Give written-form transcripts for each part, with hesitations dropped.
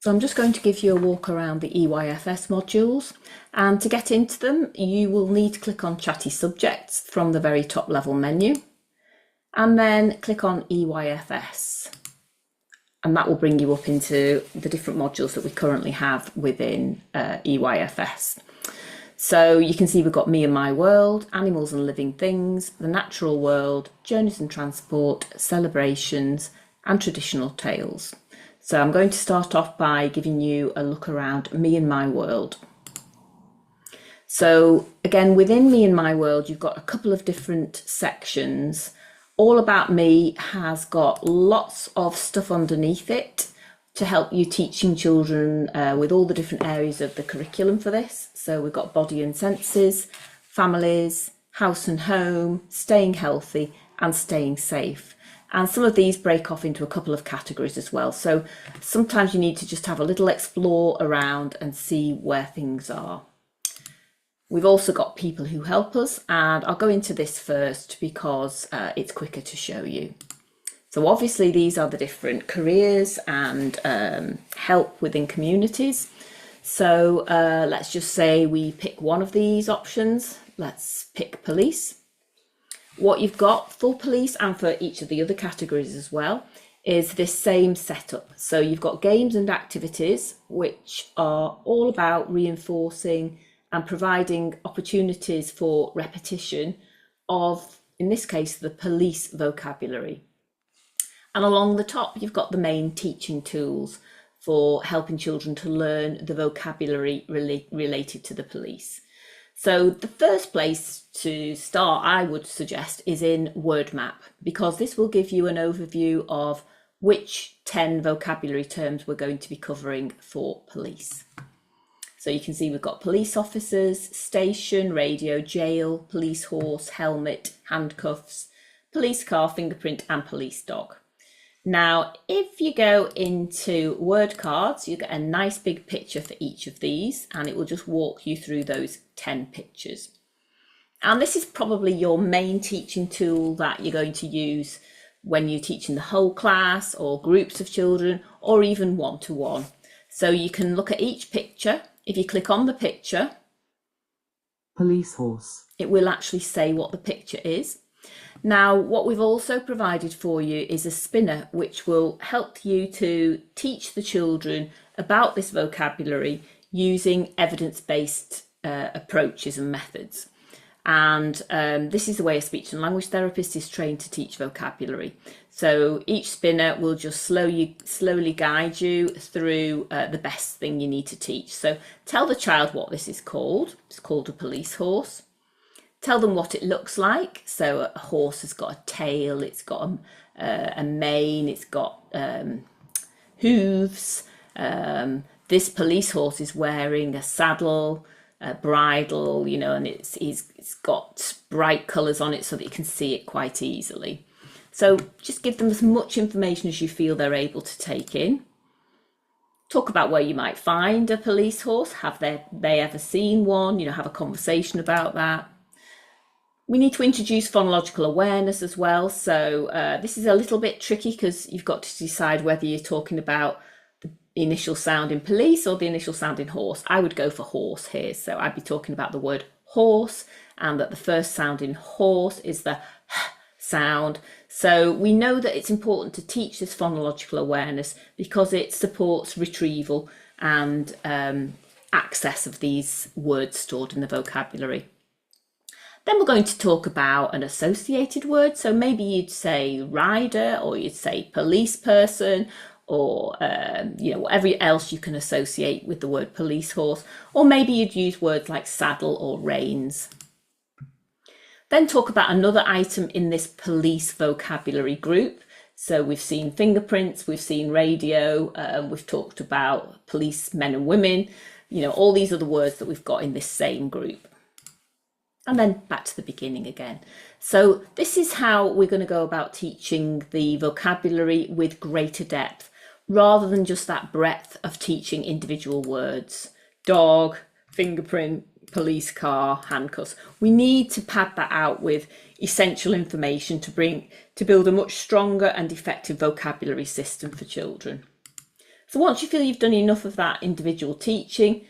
So I'm just going to give you a walk around the EYFS modules, and to get into them you will need to click on Chatty Subjects from the very top level menu and then click on EYFS, and that will bring you up into the different modules that we currently have within EYFS. So you can see we've got Me and My World, Animals and Living Things, The Natural World, Journeys and Transport, Celebrations and Traditional Tales. So I'm going to start off by giving you a look around Me and My World. So again, within Me and My World, you've got a couple of different sections. All About Me has got lots of stuff underneath it to help you teaching children with all the different areas of the curriculum for this. So we've got Body and Senses, Families, House and Home, Staying Healthy and Staying Safe. And some of these break off into a couple of categories as well. So sometimes you need to just have a little explore around and see where things are. We've also got People Who Help Us, and I'll go into this first because it's quicker to show you. So obviously these are the different careers and help within communities. So let's just say we pick one of these options. Let's pick police. What you've got for police and for each of the other categories as well is this same setup. So you've got games and activities which are all about reinforcing and providing opportunities for repetition of, in this case, the police vocabulary. And along the top, you've got the main teaching tools for helping children to learn the vocabulary related to the police. So the first place to start, I would suggest, is in Word Map, because this will give you an overview of which 10 vocabulary terms we're going to be covering for police. So you can see we've got police officers, station, radio, jail, police horse, helmet, handcuffs, police car, fingerprint and police dog. Now, if you go into word cards, you get a nice big picture for each of these, and it will just walk you through those 10 pictures. And this is probably your main teaching tool that you're going to use when you're teaching the whole class or groups of children or even one-to-one. So you can look at each picture. If you click on the picture, police horse, it will actually say what the picture is. Now, what we've also provided for you is a spinner which will help you to teach the children about this vocabulary using evidence-based approaches and methods. And this is the way a speech and language therapist is trained to teach vocabulary. So each spinner will just slowly guide you through the best thing you need to teach. So tell the child what this is called. It's called a police horse. Tell them what it looks like. So a horse has got a tail, it's got a mane, it's got hooves. This police horse is wearing a saddle, a bridle, you know, and it's got bright colours on it so that you can see it quite easily. So just give them as much information as you feel they're able to take in. Talk about where you might find a police horse. Have they ever seen one? You know, have a conversation about that. We need to introduce phonological awareness as well. So this is a little bit tricky because you've got to decide whether you're talking about the initial sound in police or the initial sound in horse. I would go for horse here. So I'd be talking about the word horse, and that the first sound in horse is the h sound. So we know that it's important to teach this phonological awareness because it supports retrieval and access of these words stored in the vocabulary. Then we're going to talk about an associated word. So maybe you'd say rider, or you'd say police person, or you know, whatever else you can associate with the word police horse. Or maybe you'd use words like saddle or reins. Then talk about another item in this police vocabulary group. So we've seen fingerprints, we've seen radio, we've talked about police men and women, you know, all these other words that we've got in this same group. And then back to the beginning again. So this is how we're going to go about teaching the vocabulary with greater depth, rather than just that breadth of teaching individual words. Dog, fingerprint, police car, handcuffs. We need to pad that out with essential information to build a much stronger and effective vocabulary system for children. So once you feel you've done enough of that individual teaching,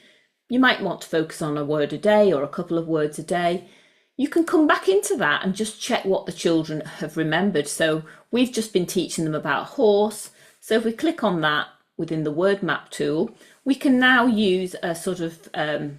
you might want to focus on a word a day or a couple of words a day. You can come back into that and just check what the children have remembered. So we've just been teaching them about horse. So if we click on that within the word map tool, we can now use a sort of a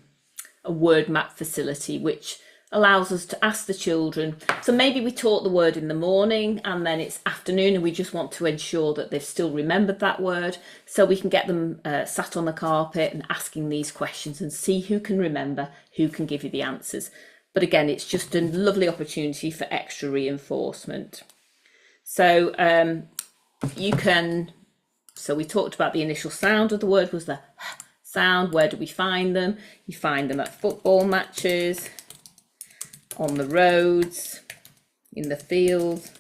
word map facility, which allows us to ask the children. So maybe we taught the word in the morning and then it's afternoon and we just want to ensure that they've still remembered that word. So we can get them sat on the carpet and asking these questions and see who can remember, who can give you the answers. But again, it's just a lovely opportunity for extra reinforcement. So you can, so we talked about the initial sound of the word was the sound. Where do we find them? You find them at football matches, on the roads, in the fields.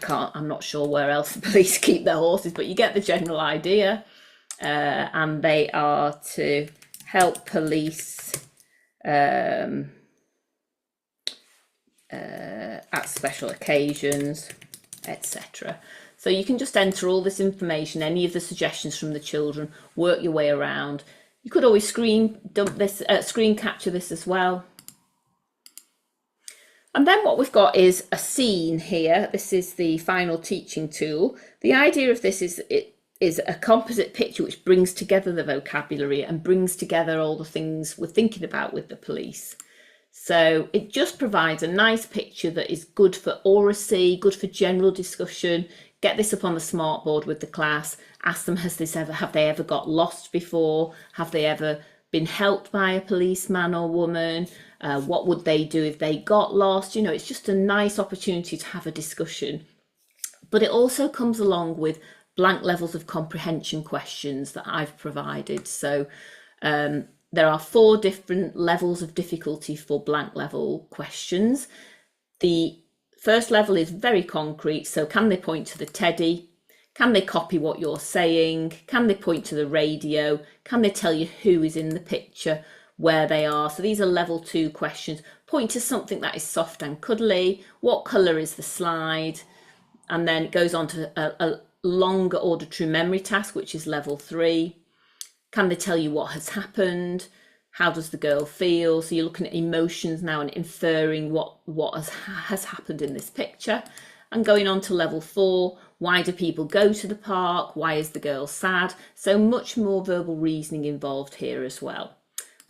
I'm not sure where else the police keep their horses, but you get the general idea. And they are to help police at special occasions, etc. So you can just enter all this information, any of the suggestions from the children, work your way around. You could always screen capture this as well. And then what we've got is a scene here. This is the final teaching tool. The idea of this is it is a composite picture which brings together the vocabulary and brings together all the things we're thinking about with the police. So it just provides a nice picture that is good for oracy, good for general discussion. Get this up on the smartboard with the class. Ask them, have they ever got lost before? Have they ever been helped by a policeman or woman? What would they do if they got lost? You know, it's just a nice opportunity to have a discussion. But it also comes along with blank levels of comprehension questions that I've provided. So there are 4 different levels of difficulty for blank level questions. The first level is very concrete. So can they point to the teddy? Can they copy what you're saying? Can they point to the radio? Can they tell you who is in the picture, where they are? So these are level 2 questions. Point to something that is soft and cuddly. What colour is the slide? And then it goes on to a longer auditory memory task, which is level 3. Can they tell you what has happened? How does the girl feel? So you're looking at emotions now and inferring what has happened in this picture. And going on to level 4, why do people go to the park? Why is the girl sad? So much more verbal reasoning involved here as well.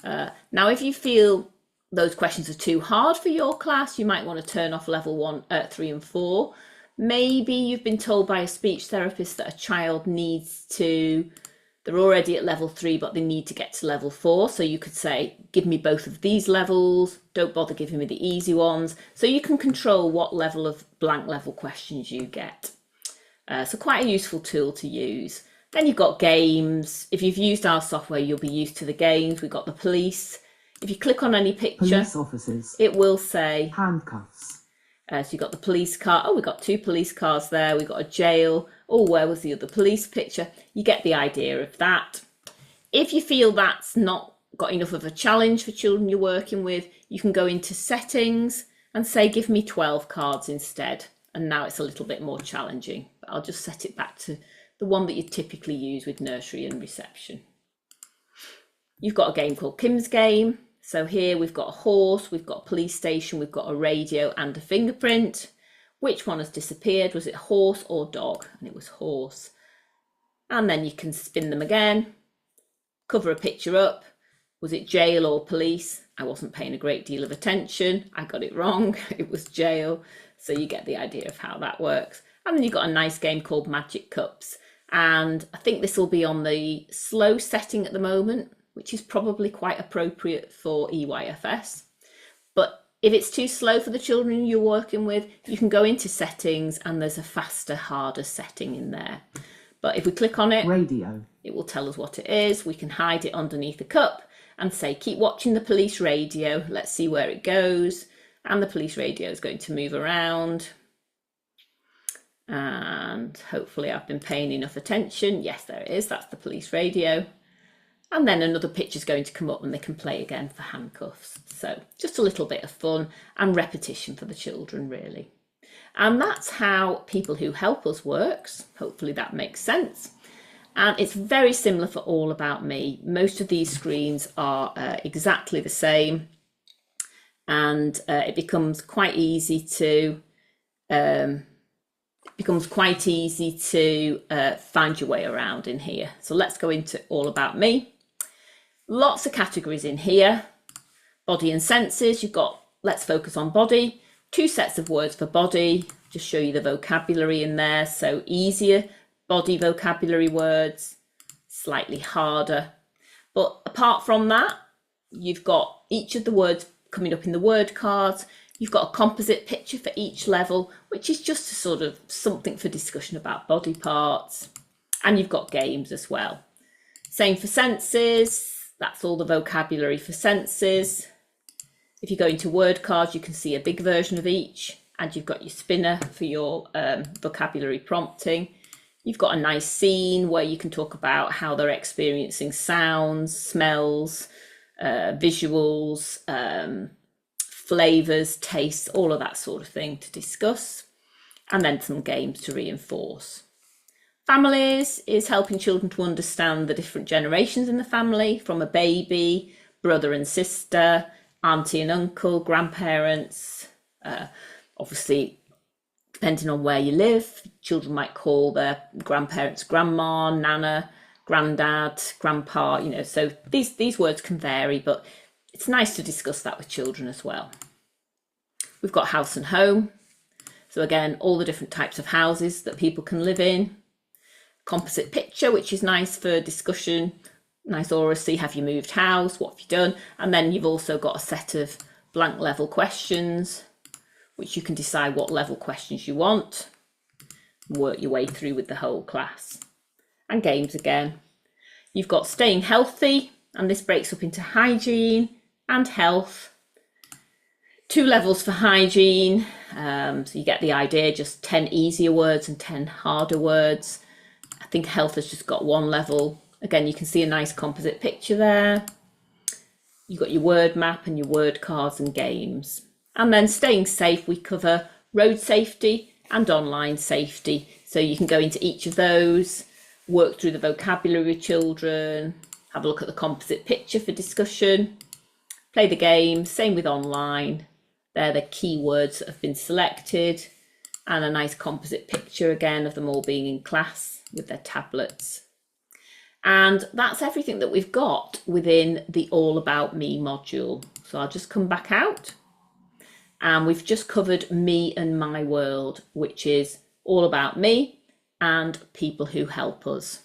Now, if you feel those questions are too hard for your class, you might want to turn off level 1, 3 and 4. Maybe you've been told by a speech therapist that a child needs to, they're already at level 3, but they need to get to level 4. So you could say, give me both of these levels. Don't bother giving me the easy ones. So you can control what level of blank level questions you get. So quite a useful tool to use. Then you've got games. If you've used our software, you'll be used to the games. We've got the police. If you click on any picture, Police officers. it will say Handcuffs. so you've got the police car. Oh, we've got 2 police cars there. We've got a jail. Oh, where was the other police picture? You get the idea of that. If you feel that's not got enough of a challenge for children you're working with, you can go into settings and say, give me 12 cards instead. And now it's a little bit more challenging. But I'll just set it back to the one that you typically use with nursery and reception. You've got a game called Kim's Game. So here we've got a horse, we've got a police station, we've got a radio and a fingerprint. Which one has disappeared? Was it horse or dog? And it was horse. And then you can spin them again, cover a picture up. Was it jail or police? I wasn't paying a great deal of attention. I got it wrong. It was jail. So you get the idea of how that works. And then you've got a nice game called Magic Cups. And I think this will be on the slow setting at the moment, which is probably quite appropriate for EYFS. But if it's too slow for the children you're working with, you can go into settings and there's a faster, harder setting in there. But if we click on it, Radio. It will tell us what it is. We can hide it underneath a cup and say, keep watching the police radio. Let's see where it goes. And the police radio is going to move around. And hopefully I've been paying enough attention. Yes, there it is. That's the police radio. And then another picture is going to come up and they can play again for handcuffs. So just a little bit of fun and repetition for the children, really. And that's how People Who Help Us works. Hopefully that makes sense. And it's very similar for All About Me. Most of these screens are exactly the same, and it becomes quite easy to find your way around in here. So let's go into All About Me. Lots of categories in here. Body and senses, you've got let's focus on body, 2 sets of words for body, just show you the vocabulary in there. So easier body vocabulary words, slightly harder. But apart from that, you've got each of the words coming up in the word cards. You've got a composite picture for each level, which is just a sort of something for discussion about body parts. And you've got games as well. Same for senses. That's all the vocabulary for senses. If you go into word cards, you can see a big version of each, and you've got your spinner for your vocabulary prompting. You've got a nice scene where you can talk about how they're experiencing sounds, smells, visuals, flavours, tastes, all of that sort of thing to discuss, and then some games to reinforce. Families is helping children to understand the different generations in the family, from a baby, brother and sister, auntie and uncle, grandparents. Obviously, depending on where you live, children might call their grandparents grandma, nana, granddad, grandpa, you know, so these words can vary, but it's nice to discuss that with children as well. We've got house and home. So again, all the different types of houses that people can live in. Composite picture, which is nice for discussion. Nice aura, see, have you moved house? What have you done? And then you've also got a set of blank level questions, which you can decide what level questions you want. Work your way through with the whole class. And games again. You've got staying healthy, and this breaks up into hygiene and health. 2 levels for hygiene, so you get the idea, just 10 easier words and 10 harder words. I think health has just got 1 level. Again, you can see a nice composite picture there. You've got your word map and your word cards and games. And then staying safe, we cover road safety and online safety. So you can go into each of those, work through the vocabulary with children, have a look at the composite picture for discussion, play the game, same with online. They're the keywords that have been selected, and a nice composite picture again of them all being in class with their tablets. And that's everything that we've got within the All About Me module. So I'll just come back out, and we've just covered me and my world, which is all about me and people who help us.